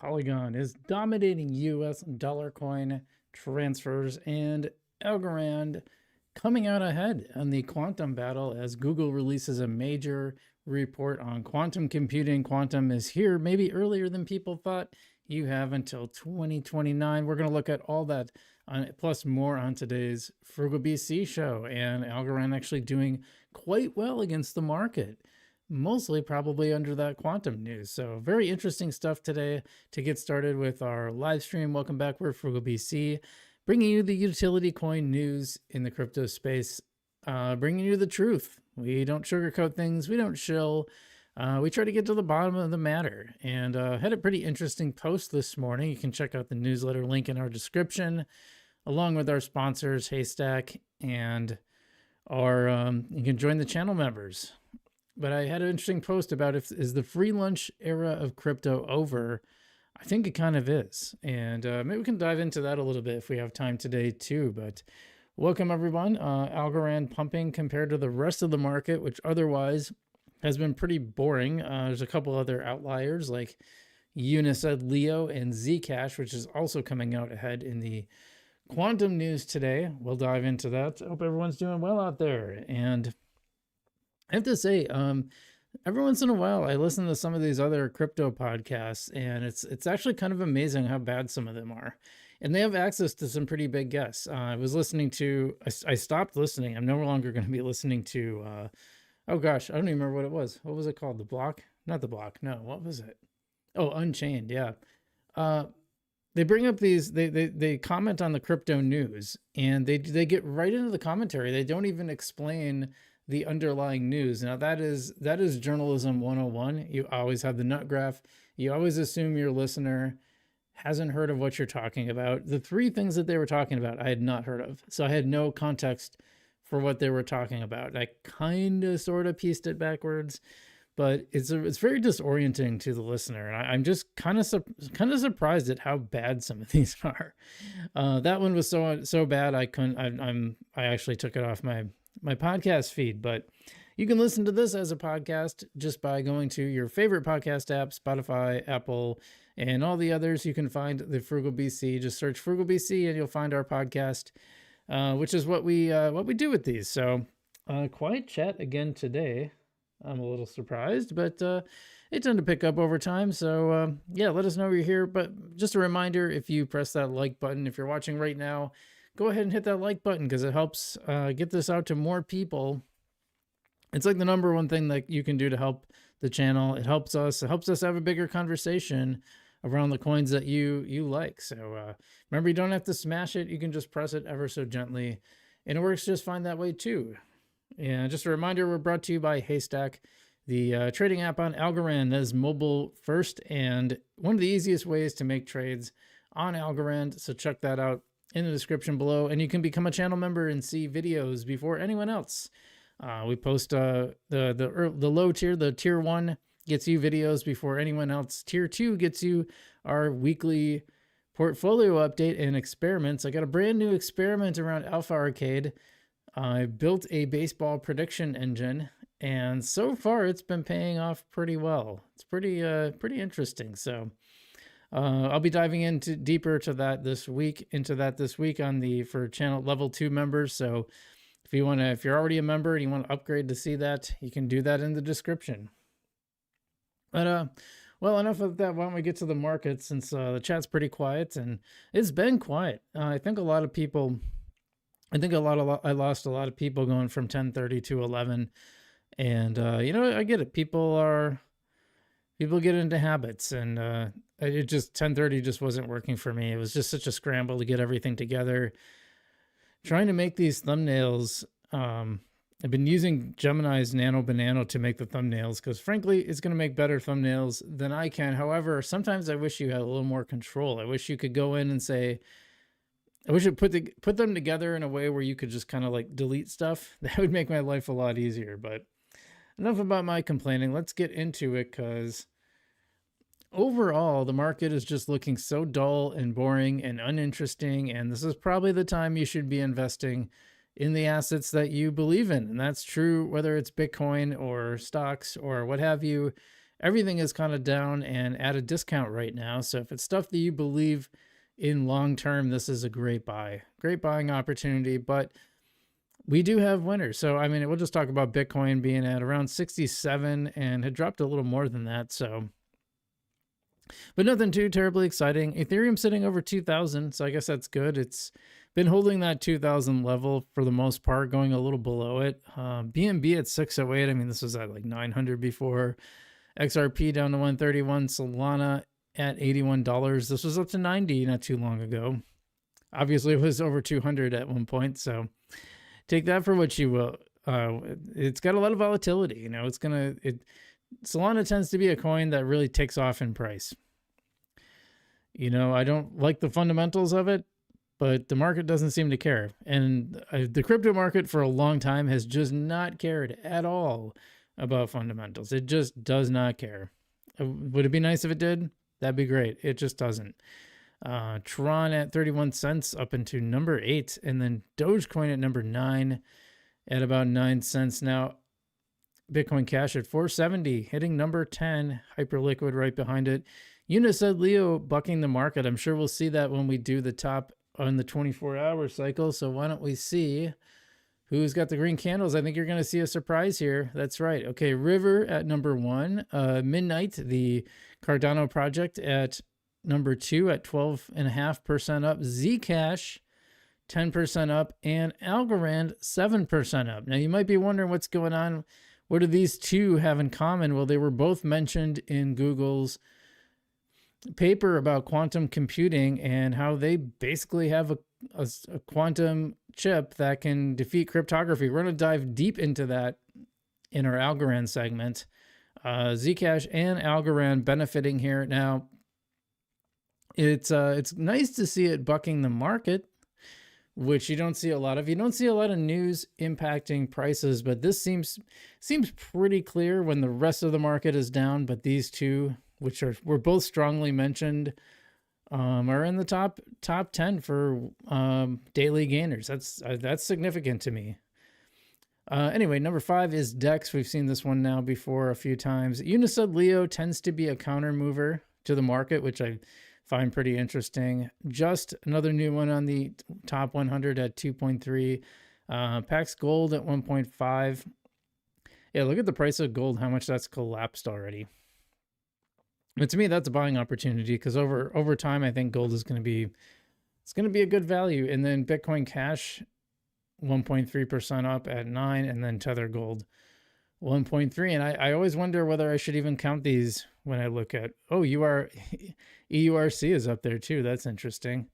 Polygon is dominating US dollar coin transfers, and Algorand coming out ahead on the quantum battle as Google releases a major report on quantum computing. Quantum is here, maybe earlier than people thought. You have until 2029. We're going to look at all that plus more on today's FrugalBC show, and Algorand actually doing quite well against the market, mostly probably under that quantum news. So very interesting stuff today to get started with our live stream. Welcome back. We're FrugalBC, bringing you the utility coin news in the crypto space, bringing you the truth. We don't sugarcoat things. We don't shill. We try to get to the bottom of the matter, and had a pretty interesting post this morning. You can check out the newsletter link in our description, along with our sponsors, Haystack, and our you can join the channel members. But I had an interesting post about is the free lunch era of crypto over? I think it kind of is, and maybe we can dive into that a little bit if we have time today too. But welcome everyone. Algorand pumping compared to the rest of the market, which otherwise has been pretty boring. There's a couple other outliers like Unised, Leo, and Zcash, which is also coming out ahead in the quantum news today. We'll dive into that. Hope everyone's doing well out there. And I have to say, every once in a while, I listen to some of these other crypto podcasts, and it's actually kind of amazing how bad some of them are. And they have access to some pretty big guests. I was listening to, I stopped listening. I'm no longer going to be listening to, oh gosh, I don't even remember what it was. What was it called? The Block? Not The Block. No, what was it? Oh, Unchained. Yeah. They bring up these, they comment on the crypto news, and they get right into the commentary. They don't even explain the underlying news. Now that is journalism 101. You always have the nut graph. You always assume your listener hasn't heard of what you're talking about. The three things that they were talking about, I had not heard of. So I had no context for what they were talking about. I kind of sort of pieced it backwards, but it's very disorienting to the listener. And I'm just kind of surprised at how bad some of these are. That one was so bad I actually took it off my podcast feed, but you can listen to this as a podcast just by going to your favorite podcast app, Spotify, Apple, and all the others. You can find the FrugalBC. Just search FrugalBC and you'll find our podcast, which is what we do with these. So quiet chat again today. I'm a little surprised, but it tended to pick up over time. So yeah, let us know you're here. But just a reminder, if you press that like button, if you're watching right now, go ahead and hit that like button because it helps get this out to more people. It's like the number one thing that you can do to help the channel. It helps us have a bigger conversation around the coins that you like. So remember, you don't have to smash it. You can just press it ever so gently, and it works just fine that way too. And just a reminder, we're brought to you by Haystack, the trading app on Algorand that is mobile first and one of the easiest ways to make trades on Algorand. So check that out in the description below, and you can become a channel member and see videos before anyone else. We post the low tier, the tier 1 gets you videos before anyone else. Tier 2 gets you our weekly portfolio update and experiments. I got a brand new experiment around Alpha Arcade. I built a baseball prediction engine, and so far it's been paying off pretty well. It's pretty interesting. So I'll be diving deeper into that this week for channel level 2 members. So if you're already a member and you want to upgrade to see that, you can do that in the description. But well, enough of that. Why don't we get to the market, since the chat's pretty quiet, and it's been quiet. I think I lost a lot of people going from 10:30 to 11, and I get it. People get into habits, and it just 10:30 just wasn't working for me. It was just such a scramble to get everything together. Trying to make these thumbnails, I've been using Gemini's Nano Banano to make the thumbnails because frankly, it's going to make better thumbnails than I can. However, sometimes I wish you had a little more control. I wish you could go in and say, I wish you put them together in a way where you could just kind of like delete stuff. That would make my life a lot easier. But enough about my complaining. Let's get into it, because overall, the market is just looking so dull and boring and uninteresting, and this is probably the time you should be investing in the assets that you believe in. And that's true whether it's Bitcoin or stocks or what have you. everything is kind of down and at a discount right now. So if it's stuff that you believe in long term, this is a great buying opportunity. But we do have winners. So I mean, we'll just talk about Bitcoin being at around 67 and had dropped a little more than that. So, but nothing too terribly exciting. Ethereum sitting over 2,000, so I guess that's good. It's been holding that 2,000 level for the most part, going a little below it. BNB at 608. I mean, this was at like 900 before. XRP down to 131. Solana at $81. This was up to 90 not too long ago. Obviously, it was over 200 at one point. So take that for what you will. It's got a lot of volatility. You know, Solana tends to be a coin that really takes off in price. You know, I don't like the fundamentals of it, but the market doesn't seem to care. And the crypto market for a long time has just not cared at all about fundamentals. It just does not care. Would it be nice if it did? That'd be great. It just doesn't. Tron at 31 cents up into number 8, and then Dogecoin at number 9 at about 9 cents. Now, Bitcoin Cash at 470, hitting number 10, Hyperliquid right behind it. Unised Leo bucking the market. I'm sure we'll see that when we do the top on the 24-hour cycle. So why don't we see who's got the green candles? I think you're going to see a surprise here. That's right. Okay, River at number 1. Midnight, the Cardano project, at number 2 at 12.5% up. Zcash 10% up, and Algorand 7% up. Now you might be wondering what's going on. What do these two have in common? Well, they were both mentioned in Google's paper about quantum computing and how they basically have a quantum chip that can defeat cryptography. We're going to dive deep into that in our Algorand segment. Zcash and Algorand benefiting here. Now, it's nice to see it bucking the market, which you don't see a lot of. You don't see a lot of news impacting prices, but this seems pretty clear when the rest of the market is down. But these two, which were both strongly mentioned, are in the top 10 for daily gainers. That's significant to me. Anyway, number 5 is DEX. We've seen this one now before a few times. Unised Leo tends to be a counter mover to the market, which I find pretty interesting. Just another new one on the top 100 at 2.3. Pax Gold at 1.5. Yeah, look at the price of gold, how much that's collapsed already. But to me, that's a buying opportunity because over time, I think gold is going to be a good value. And then Bitcoin Cash 1.3% up at 9, and then Tether Gold 1.3. And I always wonder whether I should even count these when I look at, EURC is up there too. That's interesting.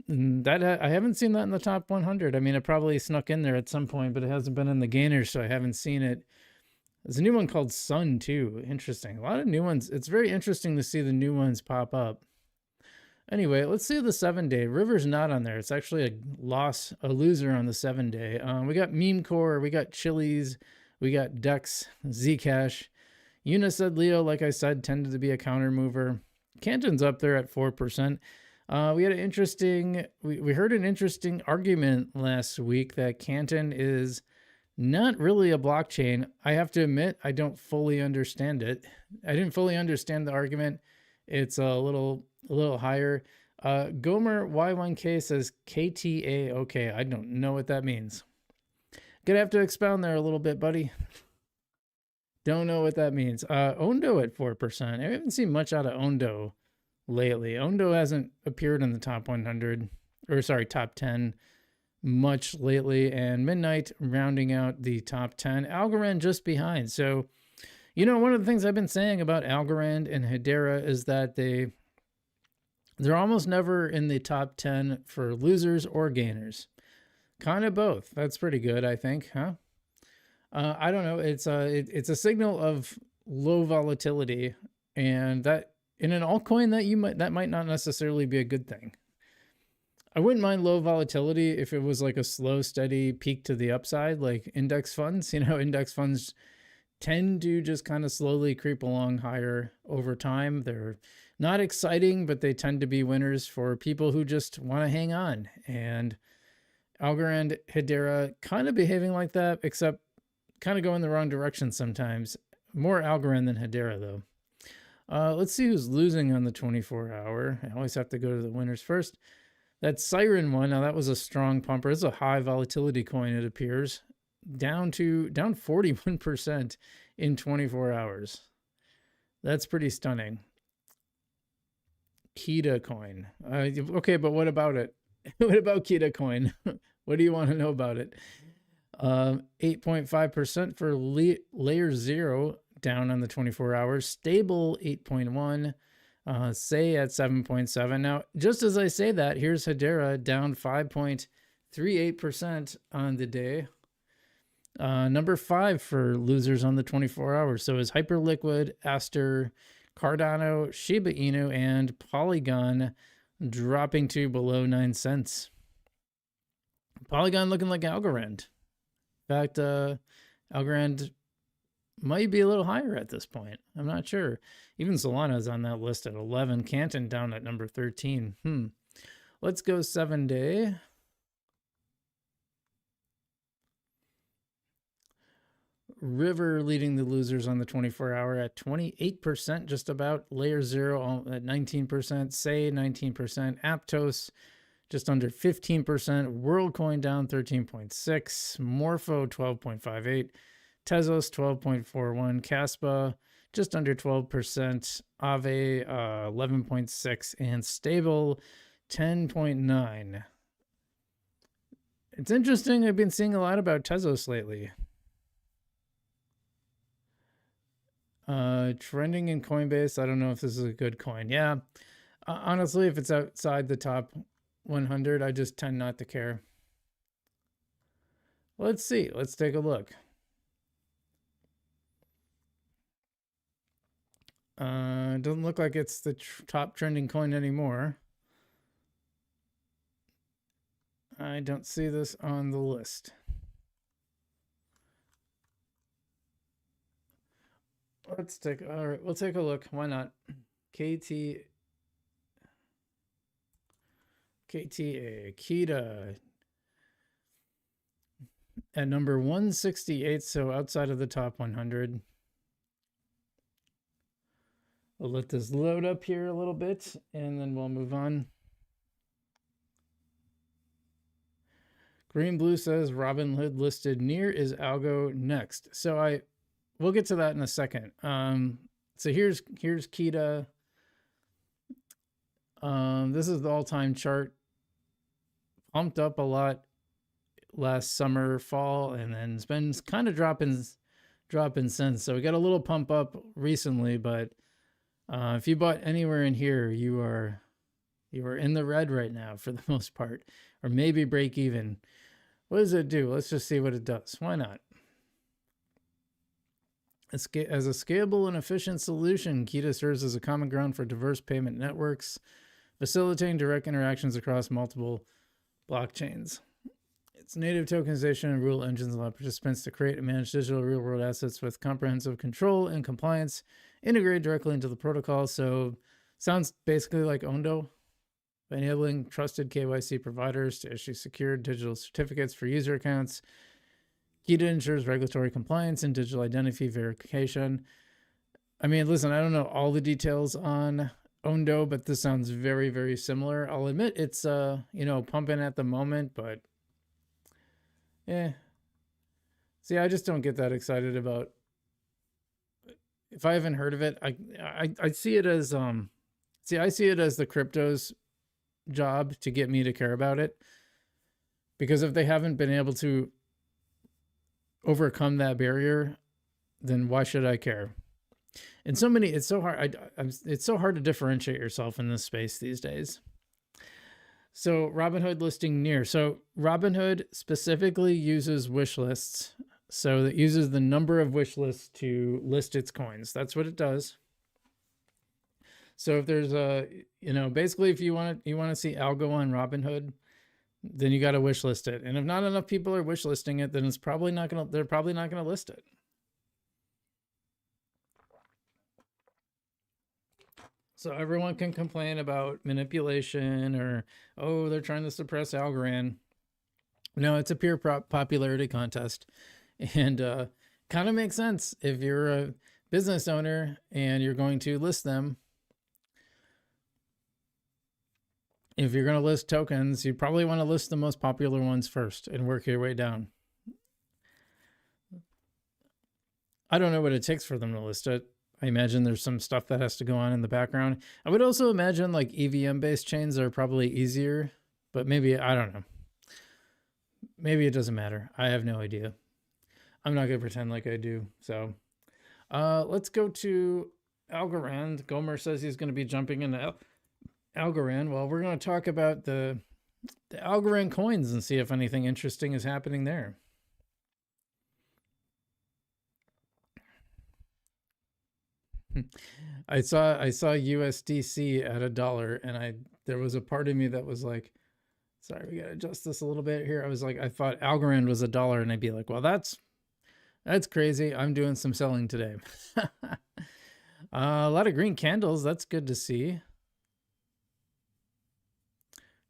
That I haven't seen that in the top 100. I mean, it probably snuck in there at some point, but it hasn't been in the gainers, so I haven't seen it. There's a new one called Sun too. Interesting. A lot of new ones. It's very interesting to see the new ones pop up. Anyway, let's see the 7-day. River's not on there. It's actually a loser on the 7-day. We got Meme Core, we got Chili's, we got Dex, Zcash. Unised Leo, like I said, tended to be a counter mover. Canton's up there at 4%. We had we heard an interesting argument last week that Canton is not really a blockchain. I have to admit, I don't fully understand it. I didn't fully understand the argument. It's a little higher. Gomer Y1K says KTA. Okay, I don't know what that means. Gonna have to expound there a little bit, buddy. Don't know what that means. Ondo at 4%. I haven't seen much out of Ondo lately. Ondo hasn't appeared in the top 100, or sorry, top 10 much lately. And Midnight rounding out the top 10. Algorand just behind. So, you know, one of the things I've been saying about Algorand and Hedera is that they're almost never in the top 10 for losers or gainers. Kind of both. That's pretty good, I think, huh? I don't know. It's a signal of low volatility, and that in an altcoin that might not necessarily be a good thing. I wouldn't mind low volatility if it was like a slow, steady peak to the upside, like index funds. You know, index funds tend to just kind of slowly creep along higher over time. They're not exciting, but they tend to be winners for people who just want to hang on. And Algorand, Hedera kind of behaving like that, except kind of going the wrong direction sometimes. More Algorand than Hedera, though. Let's see who's losing on the 24-hour. I always have to go to the winners first. That Siren one, now that was a strong pumper. It's a high volatility coin, it appears. Down 41% in 24 hours. That's pretty stunning. Kita coin. Okay, but what about it? What about Kita coin? What do you want to know about it? 8.5% for layer 0, down on the 24 hours. Stable 8.1. Say at 7.7. Now, just as I say that, here's Hedera down 5.38% on the day. Number 5 for losers on the 24 hours. So is Hyperliquid, Aster, Cardano, Shiba Inu, and Polygon dropping to below 9 cents. Polygon looking like Algorand. In fact, Algorand might be a little higher at this point. I'm not sure. Even Solana's on that list at 11. Canton down at number 13. Let's go 7-day. River leading the losers on the 24-hour at 28%, just about. Layer 0 at 19%. Say 19%. Aptos just under 15%. WorldCoin down 13.6. Morpho 12.58. Tezos 12.41. Caspa just under 12%. Aave 11.6. And Stable 10.9. It's interesting. I've been seeing a lot about Tezos lately. Trending in Coinbase. I don't know if this is a good coin. Yeah. Honestly, if it's outside the top 100, I just tend not to care. Let's see. Let's take a look. Doesn't look like it's the top trending coin anymore. I don't see this on the list. Let's take, all right, we'll take a look. Why not? KTA, Kita at number 168, so outside of the top 100. We'll let this load up here a little bit, and then we'll move on. Green Blue says Robinhood listed near, is Algo next? So we'll get to that in a second. So here's Kita. This is the all-time chart. Pumped up a lot last summer, fall, and then it's been kind of dropping since. So we got a little pump up recently, but if you bought anywhere in here, you are in the red right now for the most part, or maybe break even. What does it do? Let's just see what it does. Why not? As a scalable and efficient solution, Kita serves as a common ground for diverse payment networks, facilitating direct interactions across multiple blockchains. Its native tokenization and rule engines allow participants to create and manage digital real-world assets with comprehensive control and compliance integrated directly into the protocol. So sounds basically like Ondo, by enabling trusted KYC providers to issue secured digital certificates for user accounts. Kita ensures regulatory compliance and digital identity verification. I mean, listen, I don't know all the details on Ondo, but this sounds very, very similar. I'll admit it's pumping at the moment, but see, I just don't get that excited about. If I haven't heard of it, I see it as I see it as the crypto's job to get me to care about it, because if they haven't been able to overcome that barrier, then why should I care? And it's so hard. It's so hard to differentiate yourself in this space these days. So Robinhood listing near. So Robinhood specifically uses wish lists. So it uses the number of wish lists to list its coins. That's what it does. So if there's basically if you want to see Algo on Robinhood, then you got to wish list it. And if not enough people are wish listing it, then they're probably not going to list it. So everyone can complain about manipulation or, oh, they're trying to suppress Algorand. No, it's a pure popularity contest. And kind of makes sense. If you're business owner and you're going to list them, if you're going to list tokens, you probably want to list the most popular ones first and work your way down. I don't know what it takes for them to list it. I imagine there's some stuff that has to go on in the background. I would also imagine like EVM-based chains are probably easier, but maybe, I don't know. Maybe it doesn't matter. I have no idea. I'm not going to pretend like I do. So let's go to Algorand. Gomer says he's going to be jumping into Algorand. Well, we're going to talk about the Algorand coins and see if anything interesting is happening there. I saw USDC at $1, and there was a part of me that was like, sorry, we gotta adjust this a little bit here. I was like, I thought Algorand was $1, and I'd be like, well, that's crazy. I'm doing some selling today. A lot of green candles. That's good to see.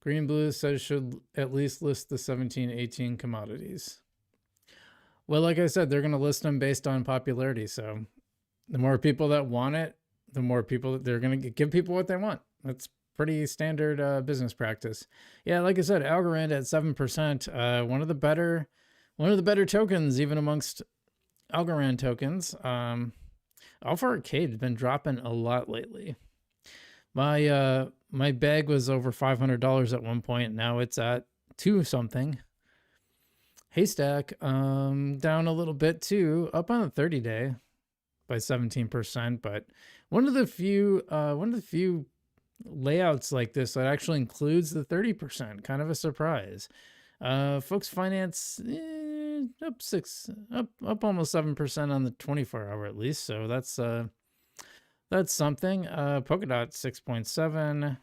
Green Blue says should at least list the 17, 18 commodities. Well, like I said, they're going to list them based on popularity. So the more people that want it, the more people they're going to give people what they want. That's pretty standard business practice. Yeah, like I said, Algorand at 7%, one of the better tokens even amongst Algorand tokens. Alpha Arcade has been dropping a lot lately. My bag was over $500 at one point. Now it's at 2 something. Haystack down a little bit too, up on the 30-day by 17%. But one of the few layouts like this that actually includes the 30%. Kind of a surprise. Folks Finance up almost 7% on the 24-hour at least. So that's something. Polkadot 6.7.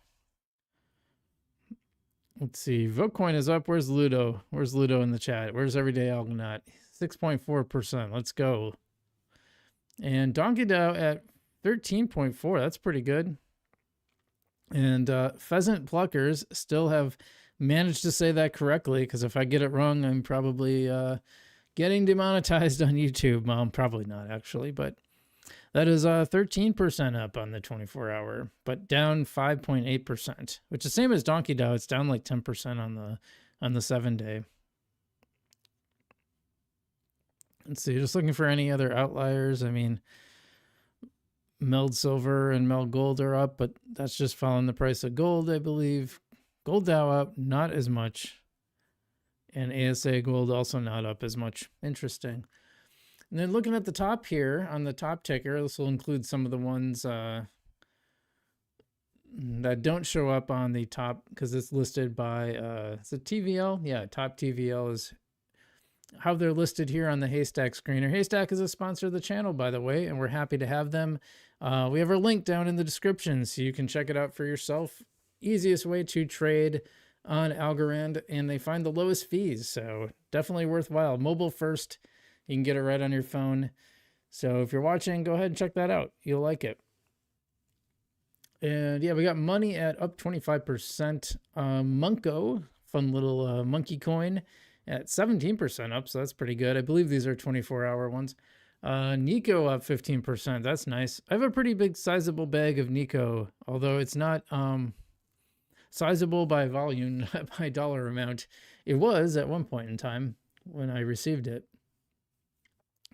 Let's see. Votecoin is up. Where's Ludo? Where's Ludo in the chat? Where's Everyday Algonaut? 6.4%. Let's go. And Donkey DAO at 13.4. That's pretty good. And Pheasant Pluckers still have managed to say that correctly, because if I get it wrong, I'm probably getting demonetized on YouTube. Well, probably not actually, but that is 13% up on the 24-hour, but down 5.8%, which is the same as Donkey DAO. It's down like 10% on the 7-day. Let's see, just looking for any other outliers. I mean, Meld Silver and Meld Gold are up, but that's just following the price of gold, I believe. Gold DAO up, not as much. And ASA Gold also not up as much. Interesting. And then looking at the top here, on the top ticker, this will include some of the ones that don't show up on the top because it's listed by, is it TVL? Yeah, top TVL is how they're listed here on the Haystack screener. Haystack is a sponsor of the channel, by the way, and we're happy to have them. We have our link down in the description so you can check it out for yourself. Easiest way to trade on Algorand, and they find the lowest fees, so definitely worthwhile. Mobile first. You can get it right on your phone. So if you're watching, go ahead and check that out. You'll like it. And yeah, we got money at up 25%. Munko, fun little monkey coin, at 17% up. So that's pretty good. I believe these are 24-hour ones. Nico up 15%. That's nice. I have a pretty big sizable bag of Nico, although it's not sizable by volume, not by dollar amount. It was at one point in time when I received it.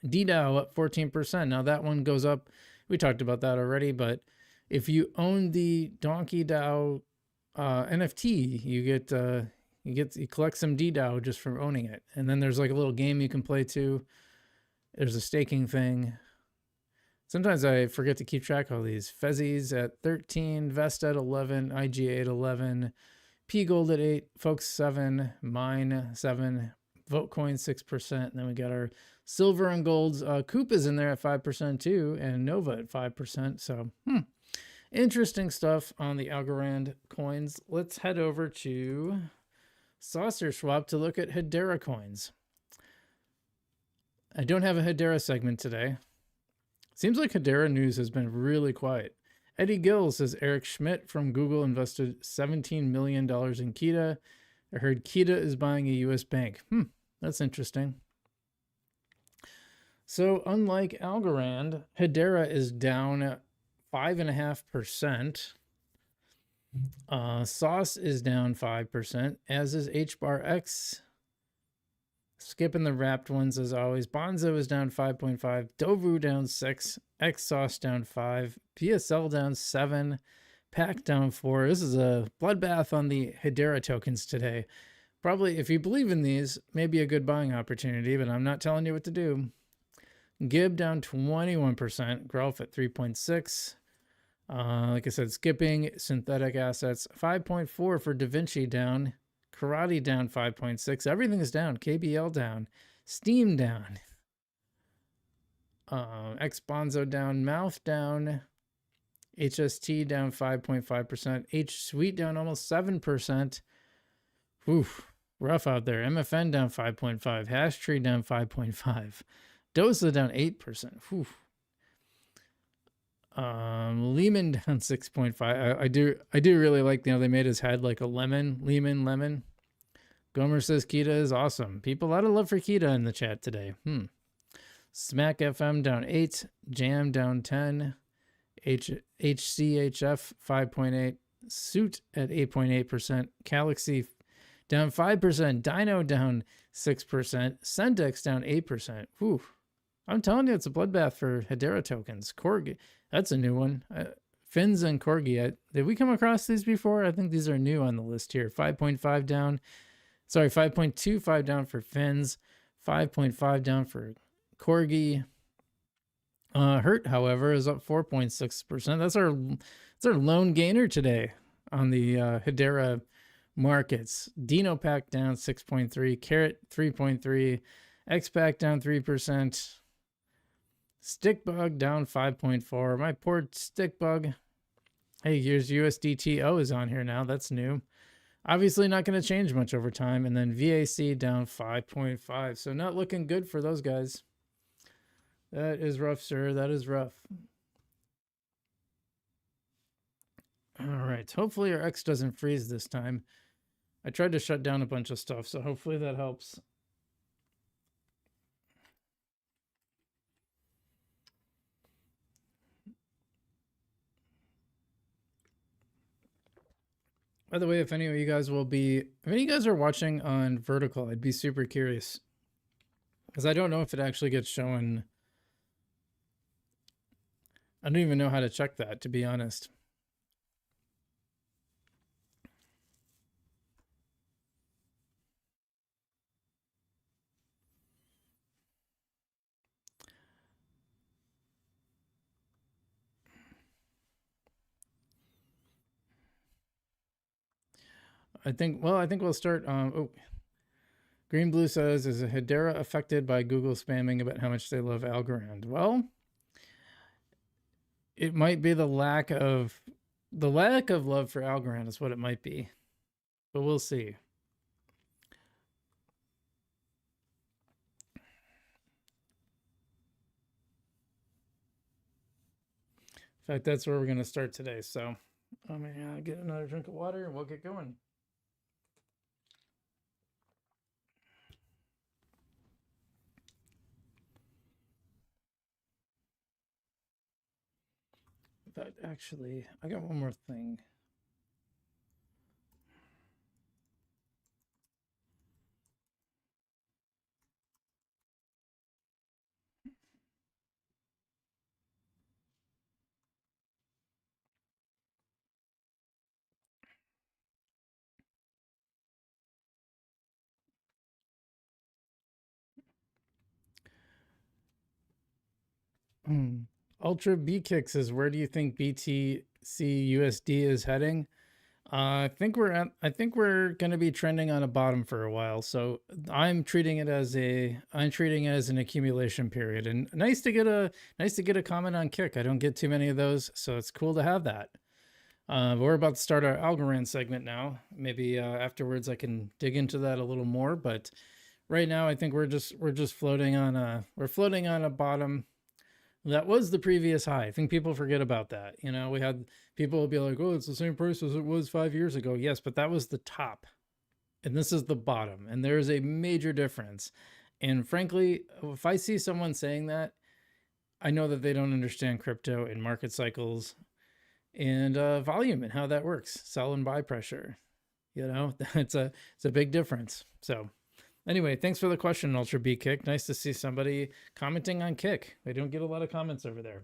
DDAO up 14%. Now that one goes up. We talked about that already, but if you own the Donkey DAO NFT, you collect some DDAO just from owning it. And then there's like a little game you can play too. There's a staking thing. Sometimes I forget to keep track of all these. Fezzies at 13, Vest at 11, IGA at 11, P Gold at 8, Folks 7, Mine 7, Votecoin 6%. And then we got our silver and golds. Coop is in there at 5% too, and Nova at 5%. So, interesting stuff on the Algorand coins. Let's head over to Saucer Swap to look at Hedera coins. I don't have a Hedera segment today. Seems like Hedera news has been really quiet. Eddie Gill says Eric Schmidt from Google invested $17 million in Kita. I heard Kita is buying a U.S. bank. That's interesting. So unlike Algorand, Hedera is down 5.5%. Sauce is down 5%, as is HBarX. Skipping the wrapped ones as always. Bonzo is down 5.5. Dovu down 6. XSauce down 5. PSL down 7. Pack down 4. This is a bloodbath on the Hedera tokens today. Probably, if you believe in these, maybe a good buying opportunity, but I'm not telling you what to do. Gib down 21%. Growth at 3.6. Like I said, skipping synthetic assets. 5.4 for DaVinci down. Karate down 5.6. Everything is down. KBL down. Steam down. Xbonzo down. Mouth down. HST down 5.5%. H-Suite down almost 7%. Oof. Rough out there. MFN down 5.5. Hashtree down 5.5. Dosa down 8%. Whew. Lehman down 6.5. I do really like, they made his head like a lemon. Lemon. Gomer says Kita is awesome. People, a lot of love for Kita in the chat today. Smack FM down 8. Jam down 10. HCHF 5.8. Suit at 8.8%. Galaxy down 5%. Dino down 6%. Sendex down 8%. Whew. I'm telling you, it's a bloodbath for Hedera tokens. Corgi, that's a new one. Fins and Corgi. Did we come across these before? I think these are new on the list here. 5.5 down. Sorry, 5.25 down for Fins. 5.5 down for Corgi. Hurt, however, is up 4.6%. That's our lone gainer today on the Hedera markets. Dinopack down 6.3. Carrot 3.3. XPack down 3%. Stickbug down 5.4. My poor Stickbug. Hey, here's USDTO is on here now. That's new. Obviously not going to change much over time. And then VAC down 5.5. So not looking good for those guys. That is rough, sir. That is rough. All right. Hopefully our X doesn't freeze this time. I tried to shut down a bunch of stuff, so hopefully that helps. By the way, if any of you guys are watching on vertical, I'd be super curious. Because I don't know if it actually gets shown. I don't even know how to check that, to be honest. I think we'll start. Green Blue says, is Hedera affected by Google spamming about how much they love Algorand? Well, it might be the lack of love for Algorand is what it might be, but we'll see. In fact, that's where we're going to start today. So I'm going to get another drink of water and we'll get going. In fact, actually, I got one more thing. Ultra B Kicks is, where do you think BTC USD is heading? I think we're going to be trending on a bottom for a while. So I'm treating it as an accumulation period, and nice to get a comment on Kick. I don't get too many of those, so it's cool to have that. We're about to start our Algorand segment now. Maybe afterwards I can dig into that a little more, but right now I think we're just floating on a bottom. That was the previous high. I think people forget about that. We had people will be like, oh, it's the same price as it was 5 years ago. Yes, but that was the top. And this is the bottom. And there is a major difference. And frankly, if I see someone saying that, I know that they don't understand crypto and market cycles and volume and how that works, sell and buy pressure. You know, it's a big difference. So anyway, thanks for the question, Ultra B Kick. Nice to see somebody commenting on Kick. They don't get a lot of comments over there.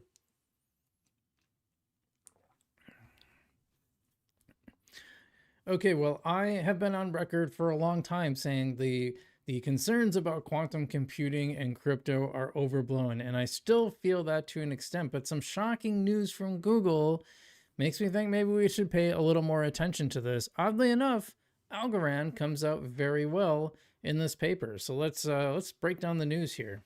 Okay, well, I have been on record for a long time saying the concerns about quantum computing and crypto are overblown, and I still feel that to an extent, but some shocking news from Google makes me think maybe we should pay a little more attention to this. Oddly enough, Algorand comes out very well in this paper. So let's break down the news here.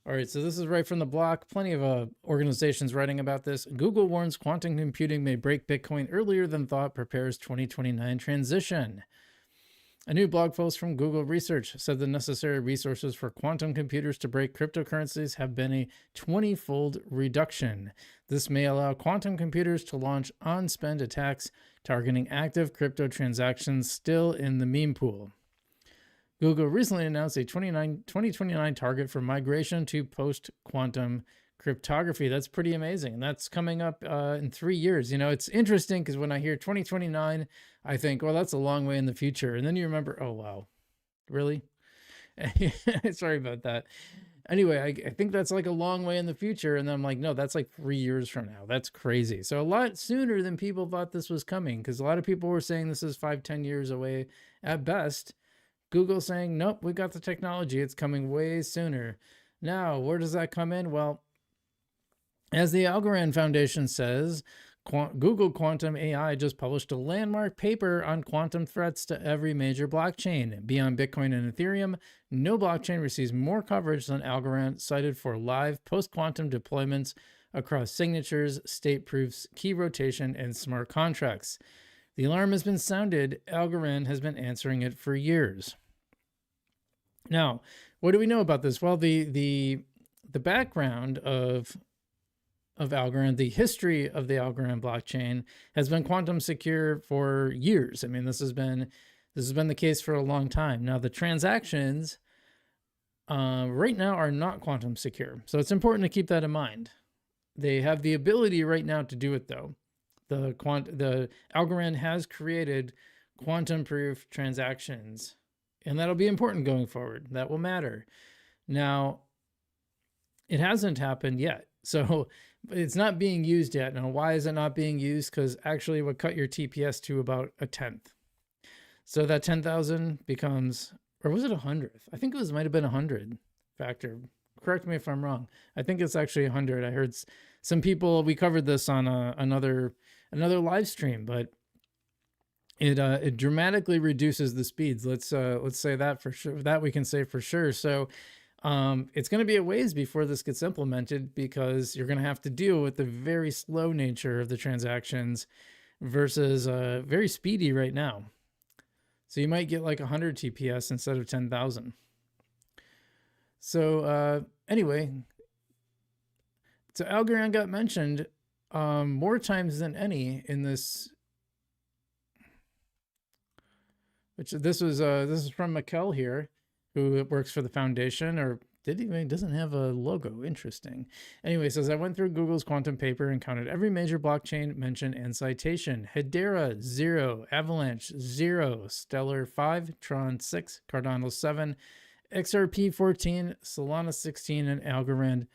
All right, so this is right from the block. Plenty of organizations writing about this. Google warns quantum computing may break Bitcoin earlier than thought, prepares 2029 transition. A new blog post from Google Research said the necessary resources for quantum computers to break cryptocurrencies have been a 20-fold reduction. This may allow quantum computers to launch on-spend attacks targeting active crypto transactions still in the meme pool. Google recently announced a 2029 target for migration to post-quantum cryptography. That's pretty amazing. And that's coming up in 3 years. You know, it's interesting because when I hear 2029, I think, well, that's a long way in the future. And then you remember, oh, wow, really? Sorry about that. Anyway, I think that's like a long way in the future. And then I'm like, no, that's like 3 years from now. That's crazy. So a lot sooner than people thought this was coming, because a lot of people were saying this is 5-10 years away at best. Google saying, nope, we got the technology. It's coming way sooner. Now, where does that come in? Well, as the Algorand Foundation says, Google Quantum AI just published a landmark paper on quantum threats to every major blockchain. Beyond Bitcoin and Ethereum, no blockchain receives more coverage than Algorand, cited for live post-quantum deployments across signatures, state proofs, key rotation, and smart contracts. The alarm has been sounded. Algorand has been answering it for years. Now, what do we know about this? Well, the background of Algorand, the history of the Algorand blockchain has been quantum secure for years. I mean, this has been the case for a long time. Now, the transactions right now are not quantum secure, so it's important to keep that in mind. They have the ability right now to do it, though. The Algorand has created quantum-proof transactions, and that'll be important going forward. That will matter. Now, it hasn't happened yet, so it's not being used yet. Now, why is it not being used? Because actually it would cut your TPS to about 1/10. So that 10,000 becomes, or was it 100th? I think it might have been 100 factor. Correct me if I'm wrong. I think it's actually 100. I heard some people, we covered this on another live stream, but it dramatically reduces the speeds. Let's say that for sure. That we can say for sure. So it's going to be a ways before this gets implemented, because you're going to have to deal with the very slow nature of the transactions versus very speedy right now. So you might get like 100 TPS instead of 10,000. So anyway, so Algorand got mentioned more times than any in this. Which this is from Mikkel here, who works for the foundation, or doesn't have a logo. Interesting. Anyway, says I went through Google's quantum paper and counted every major blockchain mention and citation. Hedera 0, Avalanche 0, Stellar 5, Tron 6, Cardano 7, XRP 14, Solana 16, and Algorand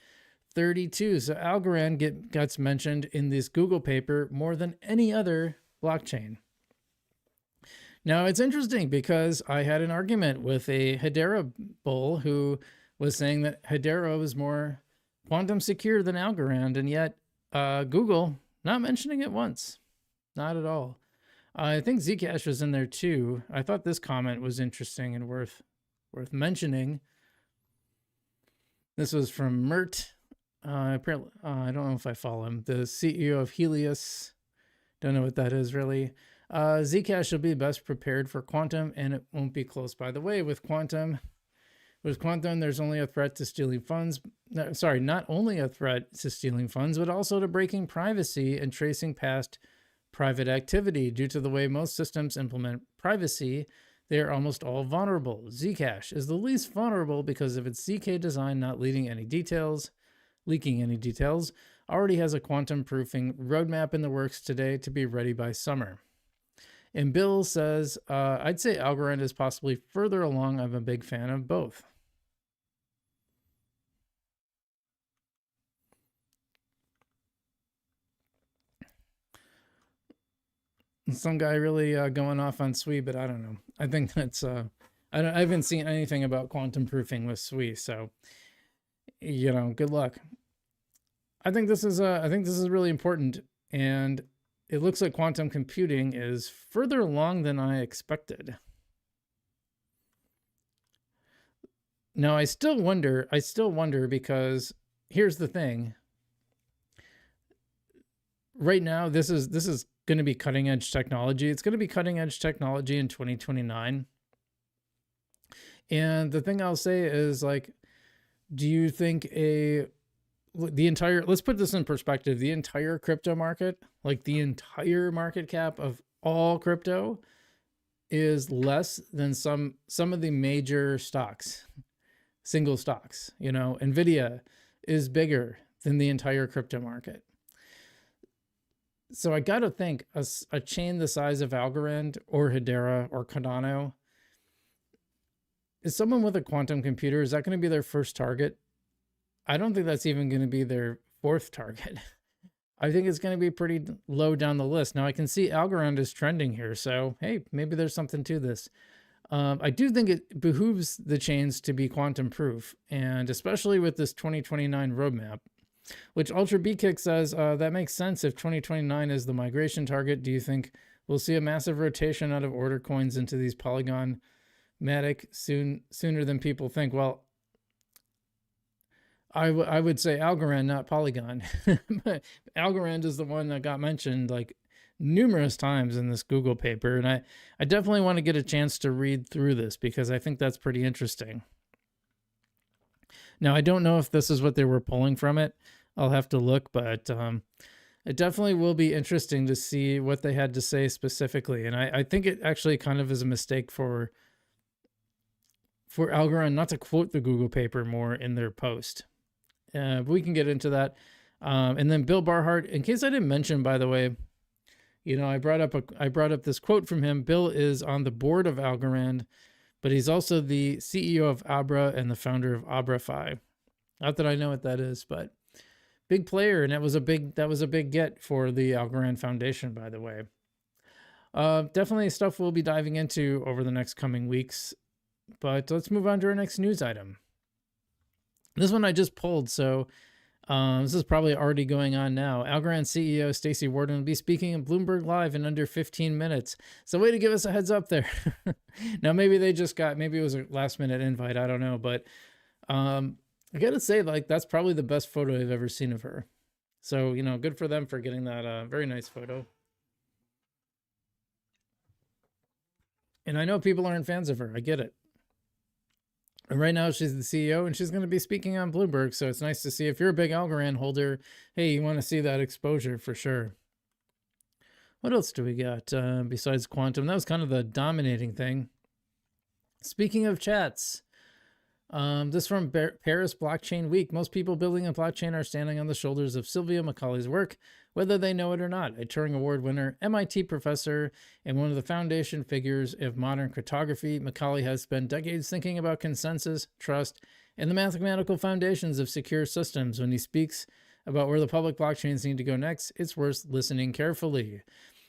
32. So Algorand gets mentioned in this Google paper more than any other blockchain. Now, it's interesting because I had an argument with a Hedera bull who was saying that Hedera was more quantum secure than Algorand, and yet Google not mentioning it once. Not at all. I think Zcash was in there too. I thought this comment was interesting and worth mentioning. This was from Mert. Apparently, I don't know if I follow him. The CEO of Helios. Don't know what that is really. Zcash will be best prepared for quantum, and it won't be close. By the way, with quantum, there's only a threat to stealing funds. Sorry, not only a threat to stealing funds, but also to breaking privacy and tracing past private activity. Due to the way most systems implement privacy, they are almost all vulnerable. Zcash is the least vulnerable because of its ZK design not leaking any details, already has a quantum proofing roadmap in the works today to be ready by summer. And Bill says, I'd say Algorand is possibly further along. I'm a big fan of both. Some guy really going off on Sui, but I don't know. I think that's I haven't seen anything about quantum proofing with Sui, so you know, good luck. I think this is really important, and it looks like quantum computing is further along than I expected. Now I still wonder because here's the thing. Right now, this is going to be cutting edge technology. It's going to be cutting edge technology in 2029. And the thing I'll say is, like, do you think let's put this in perspective, the entire crypto market, like the entire market cap of all crypto is less than some of the major stocks, single stocks, you know, Nvidia is bigger than the entire crypto market. So I got to think a chain the size of Algorand or Hedera or Cardano, is someone with a quantum computer, is that going to be their first target? I don't think that's even going to be their fourth target. I think it's going to be pretty low down the list. Now I can see Algorand is trending here, so hey, maybe there's something to this. I do think it behooves the chains to be quantum proof, and especially with this 2029 roadmap, which Ultra B-Kick says that makes sense if 2029 is the migration target. Do you think we'll see a massive rotation out of order coins into these Polygon Matic sooner than people think? Well, I would say Algorand, not Polygon. Algorand is the one that got mentioned like numerous times in this Google paper, and I definitely want to get a chance to read through this because I think that's pretty interesting. Now, I don't know if this is what they were pulling from it. I'll have to look, but it definitely will be interesting to see what they had to say specifically. And I think it actually kind of is a mistake for Algorand not to quote the Google paper more in their post. But we can get into that. And then Bill Barhart, in case I didn't mention, by the way, you know, I brought up this quote from him. Bill is on the board of Algorand, but he's also the CEO of Abra and the founder of AbraFi. Not that I know what that is, but big player, and that was a big get for the Algorand Foundation, by the way. Definitely stuff we'll be diving into over the next coming weeks, but let's move on to our next news item. This one I just pulled, so this is probably already going on now. Algorand CEO Stacey Warden will be speaking in Bloomberg Live in under 15 minutes. So way to give us a heads up there. Now, maybe it was a last minute invite. I don't know. But I got to say, like, that's probably the best photo I've ever seen of her. So, you know, good for them for getting that very nice photo. And I know people aren't fans of her. I get it. And right now she's the CEO and she's going to be speaking on Bloomberg. So it's nice to see if you're a big Algorand holder, hey, you want to see that exposure for sure. What else do we got besides quantum? That was kind of the dominating thing. Speaking of chats, this from Paris Blockchain Week. Most people building a blockchain are standing on the shoulders of Sylvia Macaulay's work, whether they know it or not. A Turing Award winner, MIT professor, and one of the foundation figures of modern cryptography, Macaulay has spent decades thinking about consensus, trust, and the mathematical foundations of secure systems. When he speaks about where the public blockchains need to go next, it's worth listening carefully.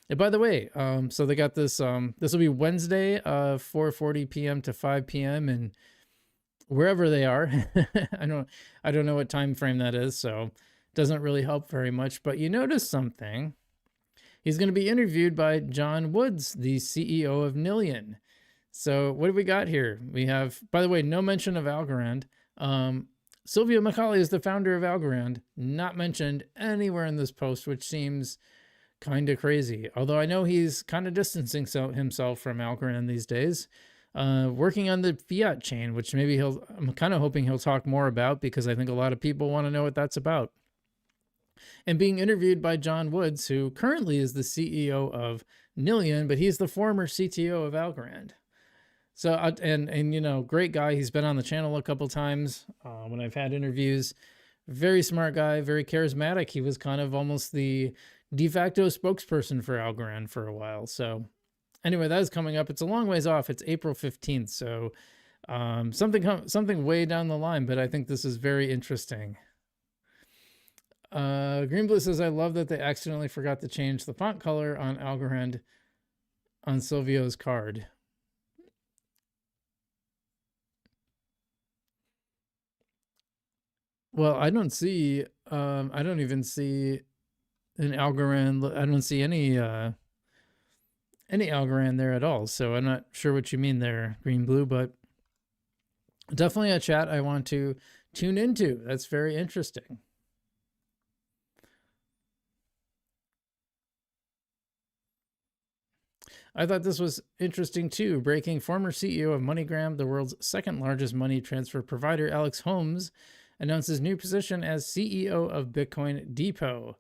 And by the way, so they got this, this will be Wednesday, 4:40 p.m. to 5 p.m. and wherever they are. I don't know what time frame that is, so it doesn't really help very much. But you notice something. He's going to be interviewed by John Woods, the CEO of Nillion. So what do we got here? We have, by the way, no mention of Algorand. Sylvia Macaulay is the founder of Algorand, not mentioned anywhere in this post, which seems kind of crazy. Although I know he's kind of distancing himself from Algorand these days. Working on the fiat chain, which maybe I'm kind of hoping he'll talk more about because I think a lot of people want to know what that's about. And being interviewed by John Woods, who currently is the CEO of Nillion, but he's the former CTO of Algorand. So and you know, great guy. He's been on the channel a couple times when I've had interviews. Very smart guy, very charismatic. He was kind of almost the de facto spokesperson for Algorand for a while. So anyway, that is coming up. It's a long ways off. It's April 15th. So something way down the line, but I think this is very interesting. Greenblue says, I love that they accidentally forgot to change the font color on Algorand on Silvio's card. Well, I don't see, I don't even see an Algorand. I don't see any Algorand there at all. So I'm not sure what you mean there, Greenblue, but definitely a chat I want to tune into. That's very interesting. I thought this was interesting too. Breaking: former CEO of MoneyGram, the world's second largest money transfer provider, Alex Holmes, announces new position as CEO of Bitcoin Depot.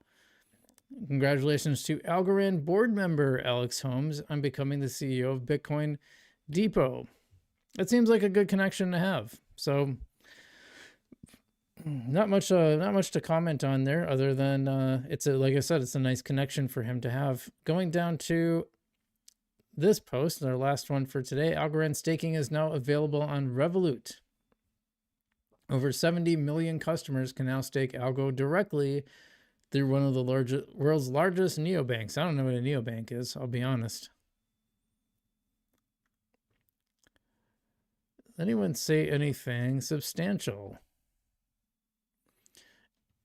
Congratulations to Algorand board member Alex Holmes on becoming the CEO of Bitcoin Depot. That seems like a good connection to have. So not much to comment on there other than it's like I said, it's a nice connection for him to have. Going down to this post, our last one for today, Algorand staking is now available on Revolut. Over 70 million customers can now stake Algo directly through one of the world's largest neobanks. I don't know what a neobank is, I'll be honest. Anyone say anything substantial?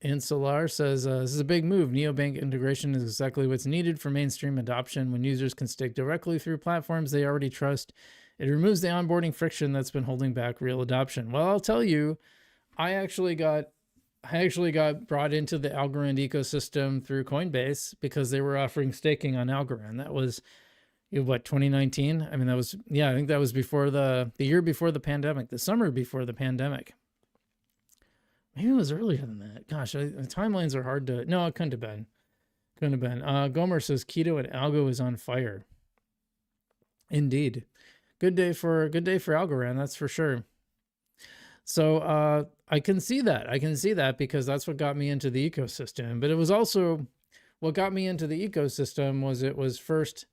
And Solar says, this is a big move. Neobank integration is exactly what's needed for mainstream adoption. When users can stake directly through platforms they already trust, it removes the onboarding friction that's been holding back real adoption. Well, I'll tell you, I actually got brought into the Algorand ecosystem through Coinbase because they were offering staking on Algorand. That was, what, 2019? I mean, that was, yeah, I think that was before the year before the pandemic, the summer before the pandemic. Maybe it was earlier than that. Gosh, the timelines are hard to... No, it couldn't have been. Couldn't have been. Gomer says Keto and Algo is on fire. Indeed. Good day for Algorand, that's for sure. So I can see that. I can see that because that's what got me into the ecosystem. But it was also... What got me into the ecosystem was it was first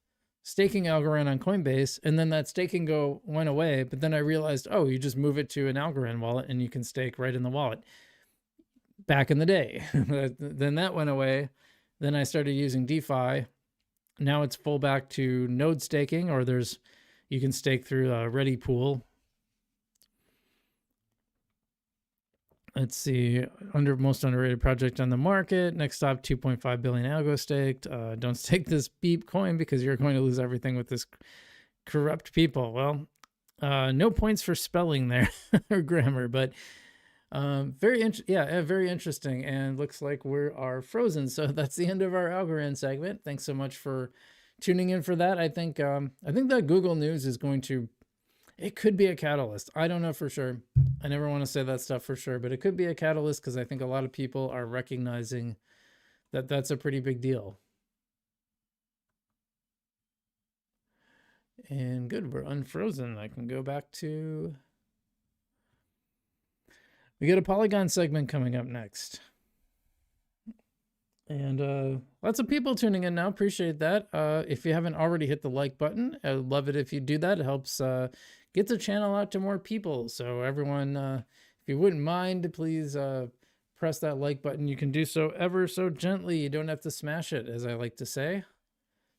staking Algorand on Coinbase, and then that staking went away. But then I realized, oh, you just move it to an Algorand wallet and you can stake right in the wallet. Back in the day. Then that went away. Then I started using DeFi. Now it's full back to node staking, or you can stake through a Ready Pool. Let's see, most underrated project on the market. Next stop, 2.5 billion Algo staked. Don't stake this beep coin because you're going to lose everything with this corrupt people. Well, no points for spelling there or grammar, but very interesting. And looks like we are frozen. So that's the end of our Algorand segment. Thanks so much for tuning in for that. I think that Google News is going to, it could be a catalyst. I don't know for sure. I never want to say that stuff for sure, but it could be a catalyst because I think a lot of people are recognizing that that's a pretty big deal. And good, we're unfrozen. I can go back to... We got a Polygon segment coming up next. And lots of people tuning in now. Appreciate that. If you haven't already hit the like button, I'd love it if you do that. It helps get the channel out to more people. So everyone, if you wouldn't mind, please press that like button. You can do so ever so gently. You don't have to smash it, as I like to say.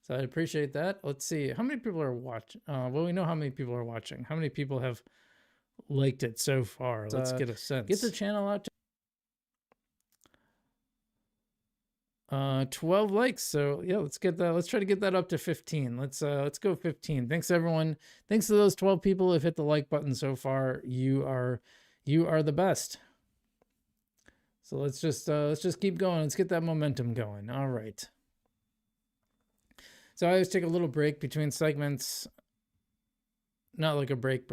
So I appreciate that. Let's see. How many people are watching? Well, we know how many people are watching. How many people have liked it so far? Let's get a sense. Get the channel out to 12 likes. So yeah, let's get that. Let's try to get that up to 15. Let's go 15. Thanks everyone. Thanks to those 12 people who have hit the like button so far. You are the best. So let's just keep going. Let's get that momentum going. All right. So I always take a little break between segments. Not like a break.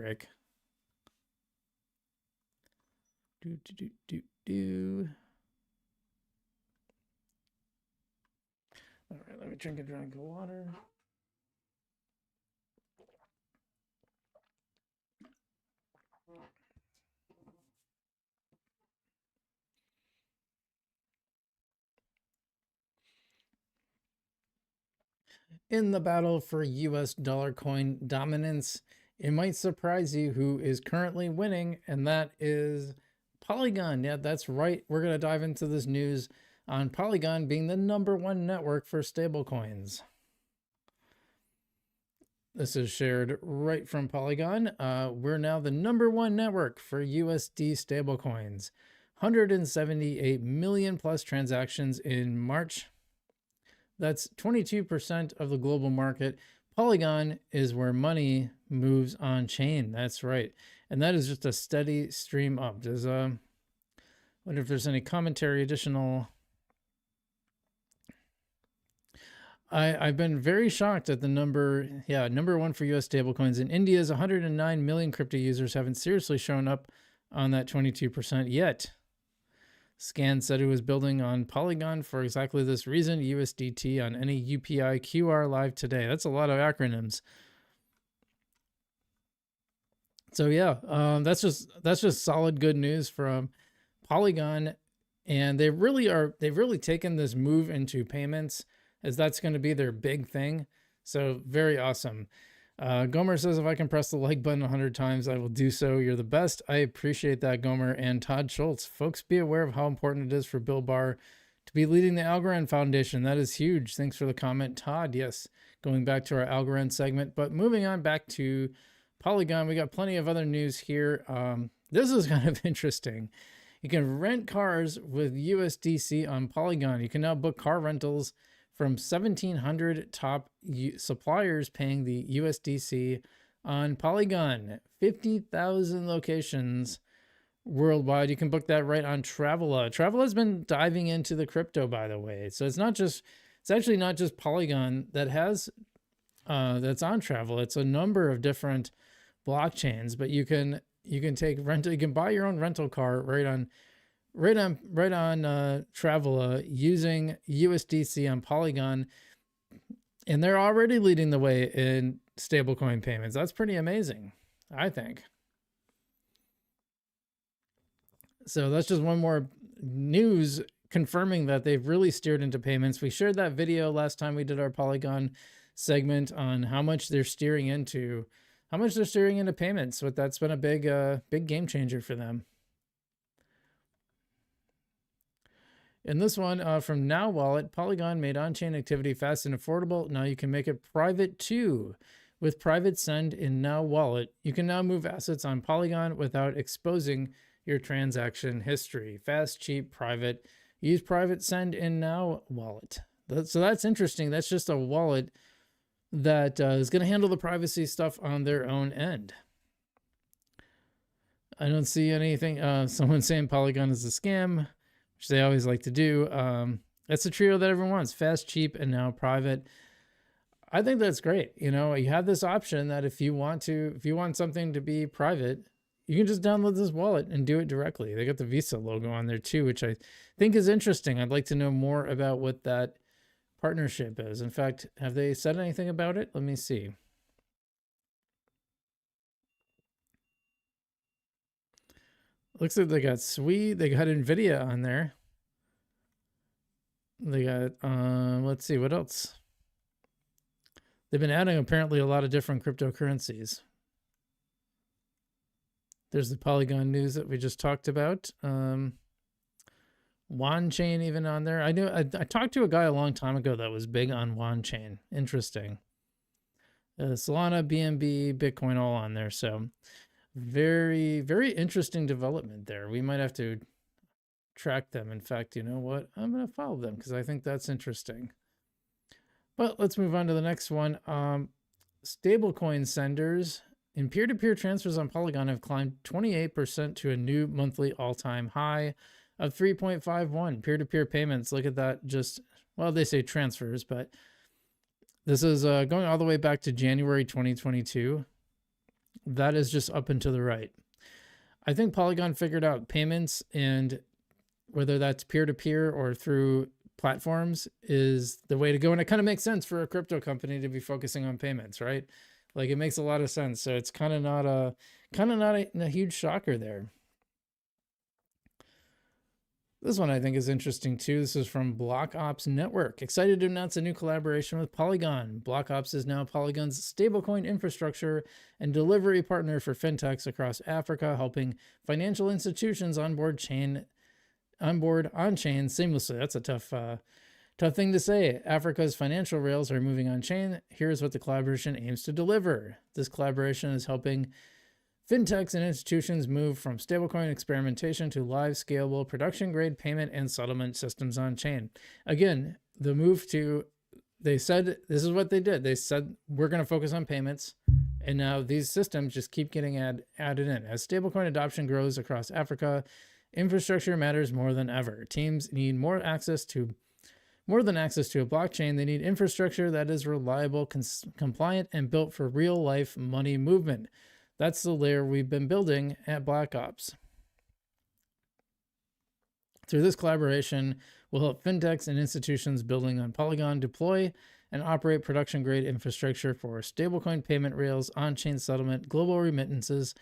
All right, let me drink a drink of water. In the battle for US dollar coin dominance, it might surprise you who is currently winning, and that is Polygon. Yeah, that's right. We're going to dive into this news on Polygon being the #1 network for stablecoins. This is shared right from Polygon. We're now the #1 network for USD stablecoins. 178 million plus transactions in March. That's 22% of the global market. Polygon is where money moves on chain. That's right. And that is just a steady stream up. There's wonder if there's any commentary additional. I've been very shocked at the number. Yeah, #1 for US stablecoins. In India's 109 million crypto users haven't seriously shown up on that 22% yet. Scan said it was building on Polygon for exactly this reason. USDT on any UPI QR live today. That's a lot of acronyms. So yeah, that's just solid good news from Polygon, and they've really taken this move into payments, as that's going to be their big thing. So very awesome. Gomer says, if I can press the like button 100 times, I will do so. You're the best. I appreciate that, Gomer. And Todd Schultz, folks, be aware of how important it is for Bill Barr to be leading the Algorand Foundation. That is huge. Thanks for the comment, Todd. Yes, going back to our Algorand segment. But moving on back to Polygon, we got plenty of other news here. This is kind of interesting. You can rent cars with USDC on Polygon. You can now book car rentals from 1,700 top suppliers paying the USDC on Polygon. 50,000 locations worldwide. You can book that right on Travela. Travela has been diving into the crypto, by the way. So it's actually not just Polygon that has that's on Travela. It's a number of different blockchains, but you can take rental. You can buy your own rental car right on Travela using USDC on Polygon, and they're already leading the way in stablecoin payments. That's pretty amazing, I think. So that's just one more news confirming that they've really steered into payments. We shared that video last time we did our Polygon segment on how much they're steering into payments. But that's been a big game changer for them. In this one from Now Wallet, Polygon made on-chain activity fast and affordable. Now you can make it private too. With private send in Now Wallet, you can now move assets on Polygon without exposing your transaction history. Fast, cheap, private. Use private send in Now Wallet. So that's interesting. That's just a wallet that is going to handle the privacy stuff on their own end. I don't see anything. Someone saying Polygon is a scam, which they always like to do. That's the trio that everyone wants: fast, cheap, and now private. I think that's great. You know, you have this option that if you want something to be private, you can just download this wallet and do it directly. They got the Visa logo on there too, which I think is interesting. I'd like to know more about what that partnership is. In fact, have they said anything about it? Let me see. Looks like they got they got NVIDIA on there. They got, let's see, what else? They've been adding apparently a lot of different cryptocurrencies. There's the Polygon news that we just talked about. Wan Chain even on there. I talked to a guy a long time ago that was big on Wan Chain. Interesting. Solana, BNB, Bitcoin, all on there. So very, very interesting development there. We might have to track them. In fact, you know what? I'm going to follow them because I think that's interesting. But let's move on to the next one. Stablecoin senders in peer-to-peer transfers on Polygon have climbed 28% to a new monthly all-time high of 3.51. Peer-to-peer payments, look at that. Just, well, they say transfers, but this is going all the way back to January 2022. That is just up and to the right. I think Polygon figured out payments, and whether that's peer-to-peer or through platforms is the way to go. And it kind of makes sense for a crypto company to be focusing on payments, right? Like, it makes a lot of sense. So it's kind of not a huge shocker there. This one I think is interesting too. This is from Block Ops Network. Excited to announce a new collaboration with Polygon. Block Ops is now Polygon's stablecoin infrastructure and delivery partner for fintechs across Africa, helping financial institutions onboard on-chain seamlessly. That's a tough thing to say. Africa's financial rails are moving on-chain. Here's what the collaboration aims to deliver. This collaboration is helping fintechs and institutions move from stablecoin experimentation to live, scalable, production-grade payment and settlement systems on-chain. Again, the move to, they said, this is what they did. They said, we're going to focus on payments. And now these systems just keep getting added in. As stablecoin adoption grows across Africa, infrastructure matters more than ever. Teams need more than access to a blockchain. They need infrastructure that is reliable, compliant, and built for real-life money movement. That's the layer we've been building at Black Ops. Through this collaboration, we'll help fintechs and institutions building on Polygon deploy and operate production-grade infrastructure for stablecoin payment rails, on-chain settlement, global remittances,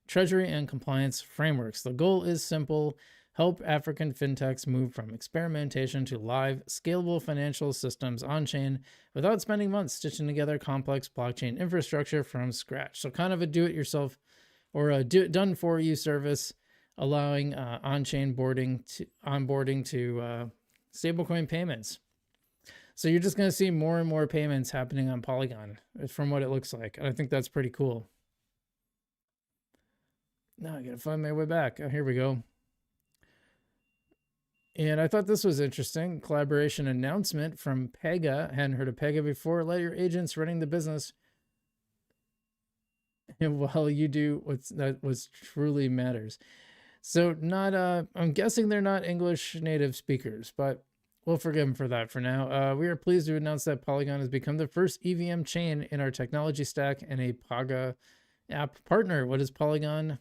treasury, and compliance frameworks. The goal is simple: help African fintechs move from experimentation to live, scalable financial systems on-chain without spending months stitching together complex blockchain infrastructure from scratch. So kind of a do-it-yourself or a done-for-you service, allowing on-chain onboarding to stablecoin payments. So you're just going to see more and more payments happening on Polygon, from what it looks like. And I think that's pretty cool. Now I got to find my way back. Oh, here we go. And I thought this was interesting. Collaboration announcement from Pega. Hadn't heard of Pega before. Let your agents running the business, and while you do what truly matters. So not, I'm guessing they're not English native speakers, but we'll forgive them for that for now. We are pleased to announce that Polygon has become the first EVM chain in our technology stack and a Pega app partner. What is Polygon?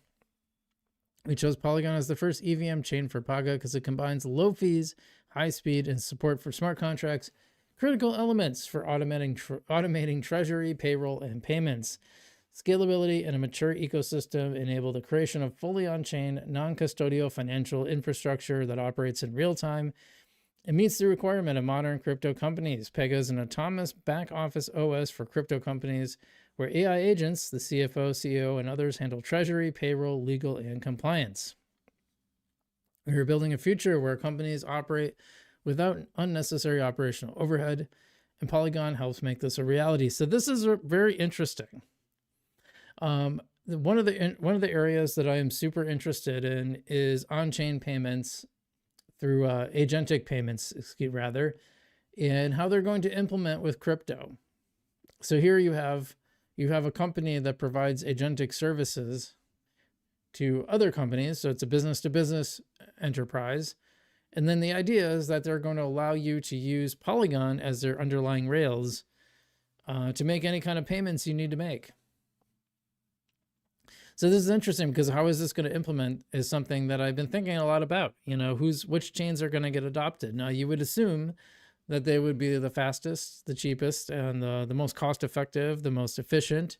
We chose Polygon as the first EVM chain for Pega because it combines low fees, high speed, and support for smart contracts, critical elements for automating treasury, payroll, and payments. Scalability and a mature ecosystem enable the creation of fully on-chain, non-custodial financial infrastructure that operates in real time. It meets the requirement of modern crypto companies. Pega is an autonomous back-office OS for crypto companies where AI agents, the CFO, CEO, and others handle treasury, payroll, legal, and compliance. We are building a future where companies operate without unnecessary operational overhead, and Polygon helps make this a reality. So this is very interesting. One of the areas that I am super interested in is on-chain payments through agentic payments, and how they're going to implement with crypto. So here you have a company that provides agentic services to other companies. So it's a business-to-business enterprise. And then the idea is that they're going to allow you to use Polygon as their underlying rails to make any kind of payments you need to make. So this is interesting because how is this going to implement is something that I've been thinking a lot about. You know, which chains are going to get adopted. Now, you would assume that they would be the fastest, the cheapest, and the most cost-effective, the most efficient.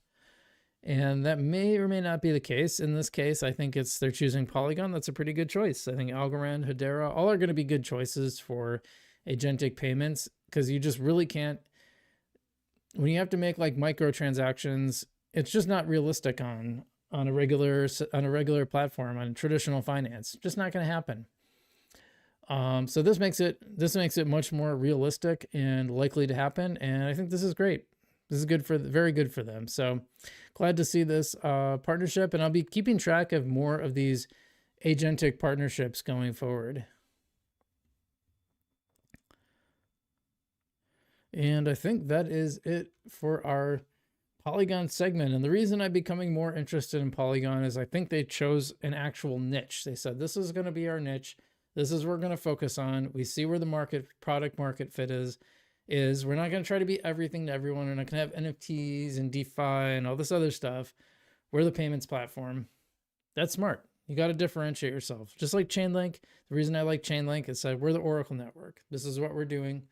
And that may or may not be the case. In this case, I think they're choosing Polygon. That's a pretty good choice. I think Algorand, Hedera, all are going to be good choices for agentic payments because you just really can't, when you have to make like microtransactions, it's just not realistic on a regular platform, on traditional finance. Just not going to happen. So this makes it much more realistic and likely to happen. And I think this is great. This is very good for them. So glad to see this partnership, and I'll be keeping track of more of these agentic partnerships going forward. And I think that is it for our Polygon segment. And the reason I'm becoming more interested in Polygon is I think they chose an actual niche. They said, this is going to be our niche. This is what we're going to focus on. We see where the product market fit is. We're not going to try to be everything to everyone. We're not going to have NFTs and DeFi and all this other stuff. We're the payments platform. That's smart. You got to differentiate yourself. Just like Chainlink. The reason I like Chainlink is that we're the Oracle network. This is what we're doing.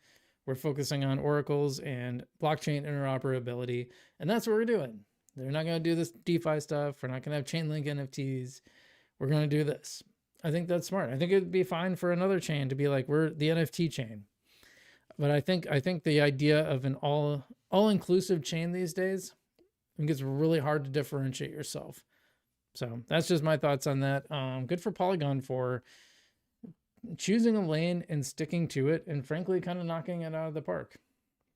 We're focusing on oracles and blockchain interoperability. And that's what we're doing. They're not going to do this DeFi stuff. We're not going to have Chainlink NFTs. We're going to do this. I think that's smart. I think it'd be fine for another chain to be like, we're the NFT chain. But I think the idea of an all-inclusive chain these days, I think it's really hard to differentiate yourself. So that's just my thoughts on that. Good for Polygon for choosing a lane and sticking to it, and frankly, kind of knocking it out of the park.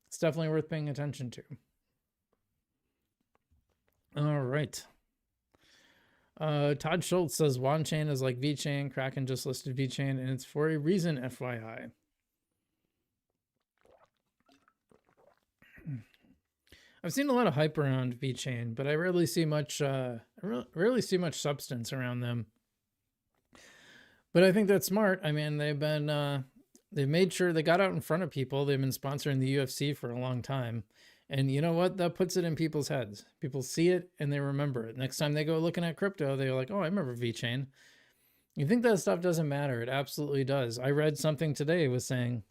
It's definitely worth paying attention to. All right. Todd Schultz says Wanchain is like VeChain. Kraken just listed VeChain, and it's for a reason, FYI. I've seen a lot of hype around VeChain, but I rarely see much. Rarely see much substance around them. But I think that's smart. I mean, they've made sure they got out in front of people. They've been sponsoring the UFC for a long time. And you know what? That puts it in people's heads. People see it and they remember it. Next time they go looking at crypto, they're like, oh, I remember VeChain. You think that stuff doesn't matter? It absolutely does. I read something today was saying,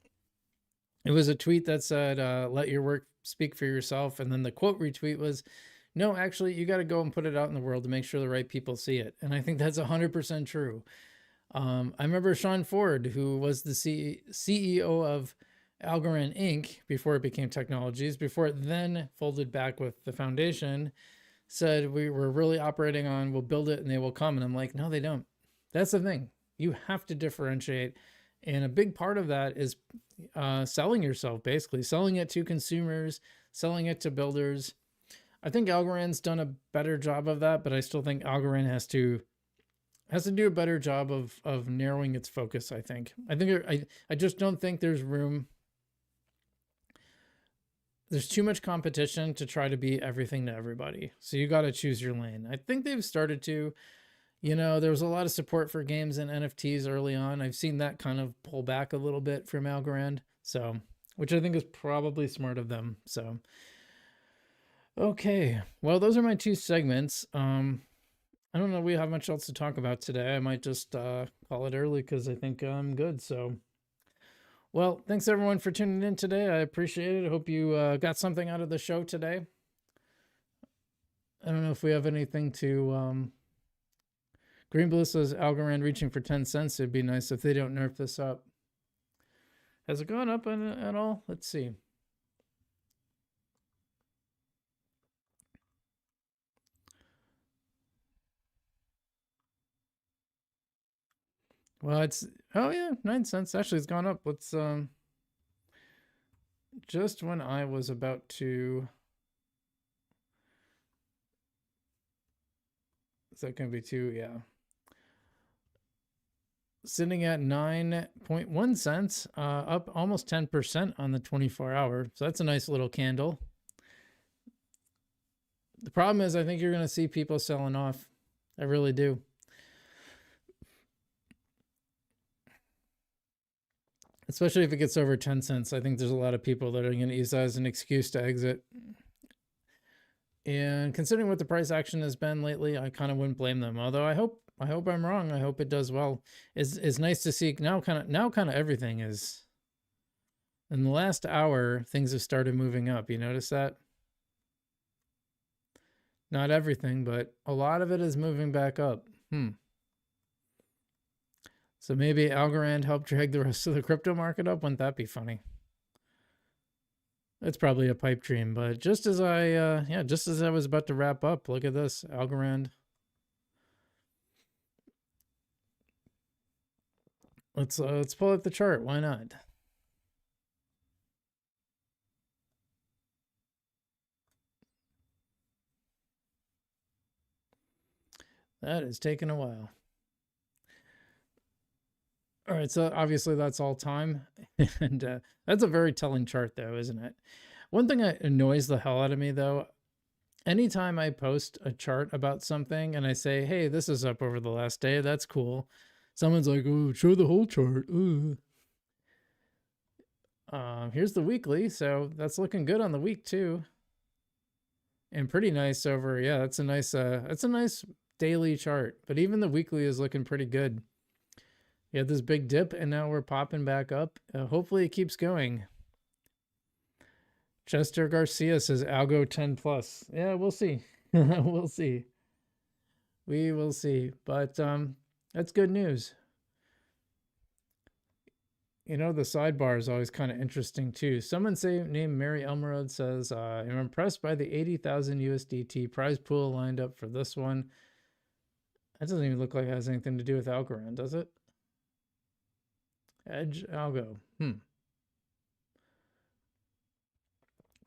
it was a tweet that said, let your work speak for yourself. And then the quote retweet was, no, actually, you got to go and put it out in the world to make sure the right people see it. And I think that's 100% true. I remember Sean Ford, who was the CEO of Algorand Inc. before it became Technologies, before it then folded back with the foundation, said we were really operating on, we'll build it and they will come. And I'm like, no, they don't. That's the thing. You have to differentiate. And a big part of that is selling yourself, basically selling it to consumers, selling it to builders. I think Algorand's done a better job of that, but I still think Algorand has to do a better job of narrowing its focus. I just don't think there's room. There's too much competition to try to be everything to everybody. So you got to choose your lane. I think they've started to, there was a lot of support for games and NFTs early on. I've seen that kind of pull back a little bit from Algorand. So, which I think is probably smart of them. So, okay. Well, those are my two segments. I don't know we have much else to talk about today. I might just call it early because I think I'm good. So, well, thanks everyone for tuning in today. I appreciate it. I hope you got something out of the show today. I don't know if we have anything to... Green Blue says Algorand reaching for 10 cents. It'd be nice if they don't nerf this up. Has it gone up at all? Let's see. Well, it's, oh yeah, 9 cents. Actually, it's gone up. Let's, just when I was about to, is that going to be 2? Yeah. Sitting at 9.1 cents, up almost 10% on the 24-hour. So that's a nice little candle. The problem is I think you're going to see people selling off. I really do. Especially if it gets over 10 cents. I think there's a lot of people that are going to use that as an excuse to exit. And considering what the price action has been lately, I kind of wouldn't blame them. Although I hope I'm wrong. I hope it does well. It's nice to see now kind of everything is, in the last hour, things have started moving up. You notice that? Not everything, but a lot of it is moving back up. So maybe Algorand helped drag the rest of the crypto market up. Wouldn't that be funny? It's probably a pipe dream, but just as I was about to wrap up, look at this, Algorand. Let's pull up the chart. Why not? That is taking a while. All right, so obviously that's all time, and that's a very telling chart, though, isn't it? One thing that annoys the hell out of me, though, anytime I post a chart about something and I say, hey, this is up over the last day, that's cool. Someone's like, oh, show the whole chart. Here's the weekly, so that's looking good on the week too. And pretty nice over, yeah, that's a nice daily chart. But even the weekly is looking pretty good. We had this big dip and now we're popping back up. Hopefully it keeps going. Chester Garcia says Algo 10 plus. Yeah, we'll see. We'll see. We will see. But that's good news. You know, the sidebar is always kind of interesting too. Someone named Mary Elmerod says, I'm impressed by the 80,000 USDT prize pool lined up for this one. That doesn't even look like it has anything to do with Algorand, does it? Edge Algo.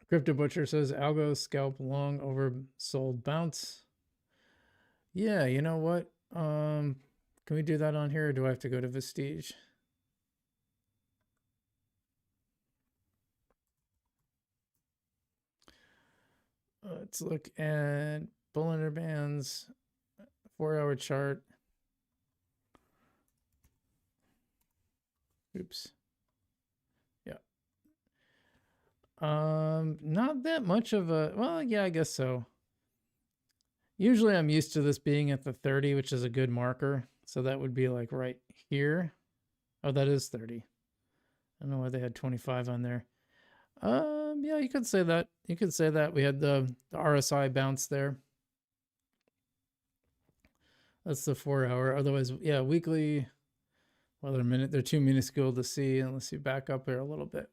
Crypto Butcher says Algo scalp long oversold bounce. Yeah, you know what? Can we do that on here, or do I have to go to Vestige? Let's look at Bollinger Bands 4-hour chart. Oops. Yeah. Not that much of a, well, yeah, I guess so. Usually I'm used to this being at the 30, which is a good marker. So that would be like right here. Oh, that is 30. I don't know why they had 25 on there. Yeah, you could say that. You could say that. We had the RSI bounce there. That's the 4-hour. Otherwise, yeah, weekly. Well, they're too minuscule to see. Unless you back up there a little bit.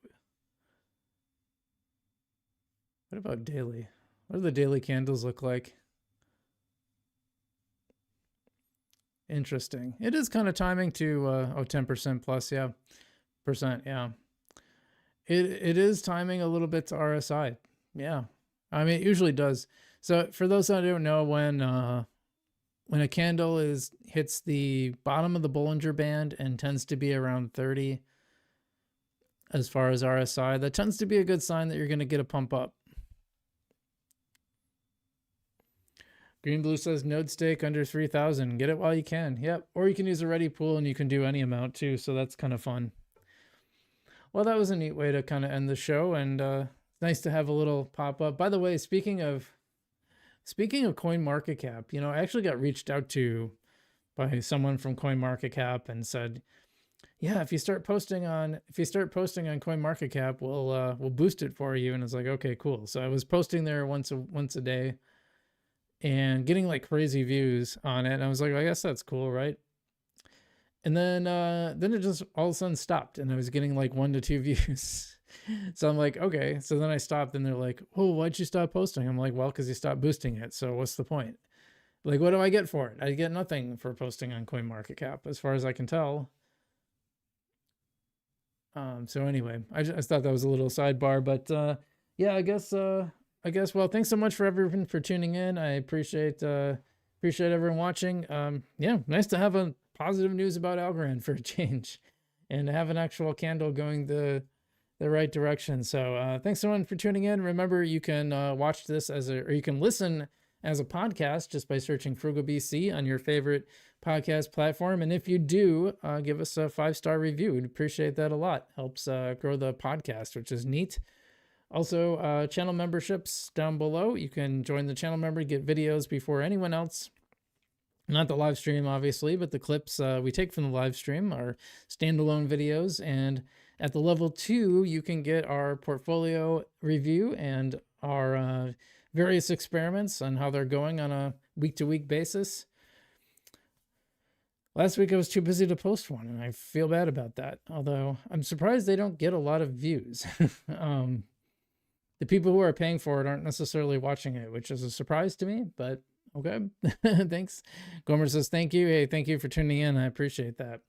What about daily? What do the daily candles look like? Interesting. It is kind of timing to 10% plus, yeah. Yeah. It is timing a little bit to RSI. Yeah. I mean, it usually does. So for those that don't know, when a candle hits the bottom of the Bollinger Band and tends to be around 30 as far as RSI, that tends to be a good sign that you're going to get a pump up. Green Blue says node stake under 3,000. Get it while you can. Yep. Or you can use a ready pool and you can do any amount too. So that's kind of fun. Well, that was a neat way to kind of end the show, and nice to have a little pop up. By the way, speaking of CoinMarketCap, you know, I actually got reached out to by someone from CoinMarketCap and said, yeah, if you start posting on CoinMarketCap, we'll boost it for you. And it's like, okay, cool. So I was posting there once a day and getting like crazy views on it. And I was like, I guess that's cool, right? And then it just all of a sudden stopped, and I was getting like 1 to 2 views. So I'm like, okay. So then I stopped, and they're like, oh, why'd you stop posting? I'm like, well, because you stopped boosting it. So what's the point? Like, what do I get for it? I get nothing for posting on CoinMarketCap, as far as I can tell. So anyway, I thought that was a little sidebar, but yeah, I guess, well, thanks so much for everyone for tuning in. I appreciate everyone watching. Yeah, nice to have a positive news about Algorand for a change, and to have an actual candle going the right direction. So thanks everyone for tuning in. Remember, you can watch this or you can listen as a podcast just by searching FrugalBC on your favorite podcast platform. And if you do, give us a 5-star review. We'd appreciate that a lot. Helps grow the podcast, which is neat. Also, channel memberships down below. You can join the channel member, get videos before anyone else. Not the live stream, obviously, but the clips we take from the live stream are standalone videos. And at the level 2, you can get our portfolio review and our various experiments on how they're going on a week-to-week basis. Last week I was too busy to post one, and I feel bad about that. Although I'm surprised they don't get a lot of views. The people who are paying for it aren't necessarily watching it, which is a surprise to me, but okay. Thanks. Gomer says, thank you. Hey, thank you for tuning in. I appreciate that.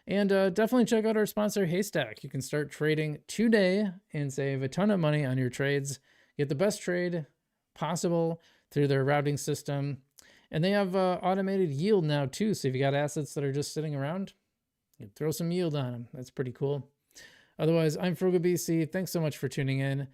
And definitely check out our sponsor, Haystack. You can start trading today and save a ton of money on your trades. Get the best trade possible through their routing system. And they have automated yield now too. So if you got assets that are just sitting around, you throw some yield on them. That's pretty cool. Otherwise, I'm FrugalBC. Thanks so much for tuning in.